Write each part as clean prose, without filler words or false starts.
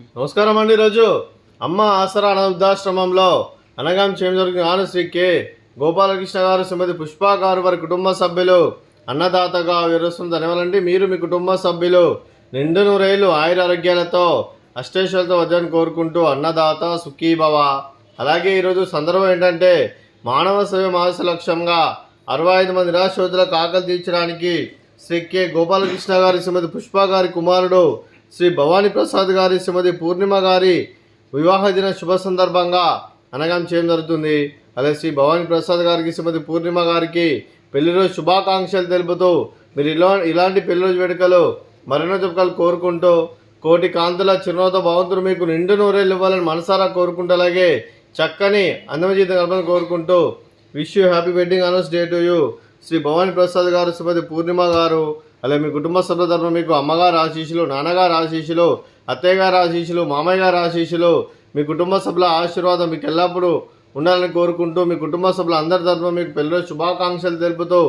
నమస్కారం అండి. ఈరోజు అమ్మ ఆసరా అనాథాశ్రమంలో అనగాం చేమజరుగుతున్న ఆన శ్రీ కె గోపాలకృష్ణ గారు, శ్రీమతి పుష్ప గారు, వారి కుటుంబ సభ్యులు అన్నదాతగా వివరిస్తున్న ధన్యవాదాలండి. మీరు మీ కుటుంబ సభ్యులు నిండు నూరేళ్లు ఆయుర ఆరోగ్యాలతో అష్టైశ్వర్యాలతో వద్దని కోరుకుంటూ అన్నదాత సుఖీభవ. అలాగే ఈరోజు సందర్భం ఏంటంటే మానవ సేవ మానస లక్ష్యంగా 65 మంది నిరాశ్రతులకు ఆకలి తీర్చడానికి శ్రీ కె గోపాలకృష్ణ గారి, శ్రీమతి పుష్ప గారి కుమారుడు శ్రీ భవానీ ప్రసాద్ గారి, శ్రీమతి పూర్ణిమ గారి వివాహ దిన శుభ సందర్భంగా అనగాం చేయడం జరుగుతుంది. అలాగే శ్రీ భవానీ ప్రసాద్ గారికి, శ్రీమతి పూర్ణిమ గారికి పెళ్లి రోజు శుభాకాంక్షలు తెలుపుతూ మీరు ఇలాంటి పెళ్లి రోజు వేడుకలు మరెన్నో జరుపుకోవాలని కోరుకుంటూ కోటి కాంతుల చిరునవ్వుతో భగవంతుడు మీకు నిండు నూరేళ్ళు ఇవ్వాలని మనసారా కోరుకుంటూ అలాగే చక్కని అందమైన జీవితం గడపాలని కోరుకుంటూ wish you happy wedding anniversary to you Shri Bhavani Prasad garu, Shrimati పూర్ణిమ గారు. అలాగే మీ కుటుంబ సభ్యుల తరఫున మీకు అమ్మగారు ఆశీస్సులు, నాన్నగారు ఆశీస్సులు, అత్తయ్య గారు ఆశీస్సులు, మామయ్య గారు ఆశీస్సులు, మీ కుటుంబ సభ్యుల ఆశీర్వాదం మీకు ఎల్లప్పుడూ ఉండాలని కోరుకుంటూ మీ కుటుంబ సభ్యుల అందరి తరఫున మీకు పెళ్లిలో శుభాకాంక్షలు తెలుపుతూ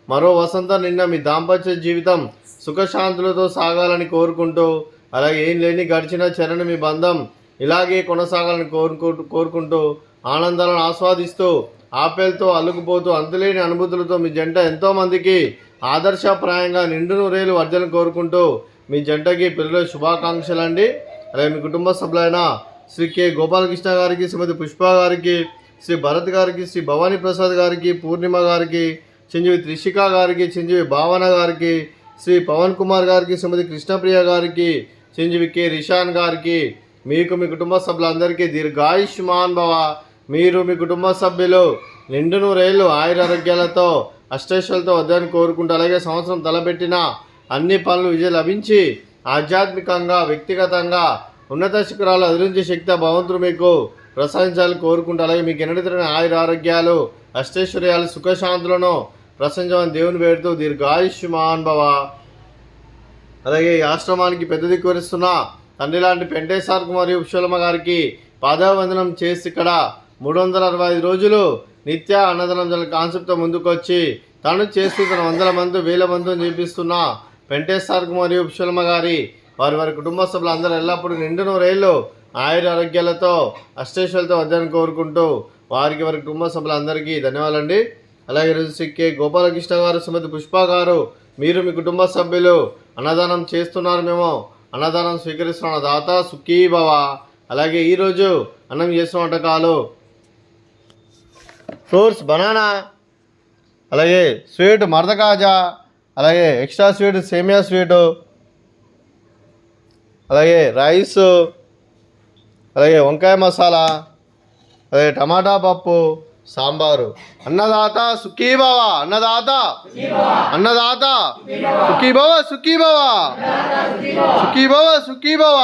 మరో వసంతం నిండా మీ దాంపత్య జీవితం సుఖశాంతులతో సాగాలని కోరుకుంటూ అలాగే ఏం లేని గడిచిన చరణి మీ బంధం ఇలాగే కొనసాగాలని కోరుకుంటూ ఆనందాలను ఆస్వాదిస్తూ ఆపేలతో అల్లుకుపోతూ అంతులేని అనుభూతులతో మీ జంట ఎంతోమందికి ఆదర్శప్రాయంగా నిండు నూరేలు వర్జలను కోరుకుంటూ మీ జంటకి పెళ్లిలో శుభాకాంక్షలు అండి. అలాగే మీ కుటుంబ సభ్యులైన శ్రీ కె గోపాలకృష్ణ గారికి, శ్రీమతి పుష్ప గారికి, శ్రీ భరత్ గారికి, శ్రీ భవానీ ప్రసాద్ గారికి, పూర్ణిమ గారికి, చిరంజీవి త్రిషిక గారికి, చిరంజీవి భావన గారికి, శ్రీ పవన్ కుమార్ గారికి, శ్రీమతి కృష్ణప్రియ గారికి, చిరంజీవి కె రిషాన్ గారికి, మీకు మీ కుటుంబ సభ్యులందరికీ దీర్ఘాయుష్మాన్ భవ. మీరు మీ కుటుంబ సభ్యులు నిండు నూరేళ్ళు ఆయురారోగ్యాలతో అష్టైశ్వర్యాలతో వద్దని కోరుకుంటూ అలాగే సంవత్సరం తలపెట్టిన అన్ని పనులు విజయం లభించి ఆధ్యాత్మికంగా వ్యక్తిగతంగా ఉన్నత శిఖరాలు అధిరించే శక్తి భగవంతుడు మీకు ప్రసాదించాలని కోరుకుంటూ అలాగే మీకు ఎన్నడతరని ఆయురారోగ్యాలు అష్టైశ్వర్యాలు సుఖశాంతులను ప్రసంచమని దేవుని వేడుతూ దీర్ఘాయుష్మాన్ భవ. అలాగే ఈ ఆశ్రమానికి పెద్ద దిక్కు వరిస్తున్న తండ్రి లాంటి పెంటేశ్వర్ మరియు పుష్పలమ్మ గారికి పాదావందనం చేసి ఇక్కడ 365 రోజులు నిత్య అన్నదానం కాన్సెప్ట్తో ముందుకొచ్చి తను చేస్తూ తన 100 మంది 1000 మందిని చూపిస్తున్న పెంటేశ్వర్ మరియు పుష్పలమ్మ గారి వారి కుటుంబ సభ్యులు అందరూ ఎల్లప్పుడూ నిండు నూరేళ్ళు ఆయుర ఆరోగ్యాలతో అష్టైశ్వర్యాలతో వద్దని కోరుకుంటూ వారి కుటుంబ సభ్యులందరికీ ధన్యవాదాలండి. అలాగే ఈరోజు శ్రీ కె గోపాలకృష్ణ గారు, శ్రీమతి పుష్ప గారు, మీరు మీ కుటుంబ సభ్యులు అన్నదానం చేస్తున్నారు, మేము అన్నదానం స్వీకరిస్తున్న దాత సుఖీభవ. అలాగే ఈరోజు అన్నం చేస్తున్న వంటకాలు ఫ్రూట్స్ బనానా, అలాగే స్వీట్ మరదకాజా, అలాగే ఎక్స్ట్రా స్వీట్ సేమియా స్వీటు, అలాగే రైస్, అలాగే వంకాయ మసాలా, అలాగే టమాటా పప్పు, సాంబారు. అన్నదాత సుఖీభవ, అన్నదాత అన్నదాత సుఖీభవ, సుఖీభవ సుఖీభవ, సుఖీభవ.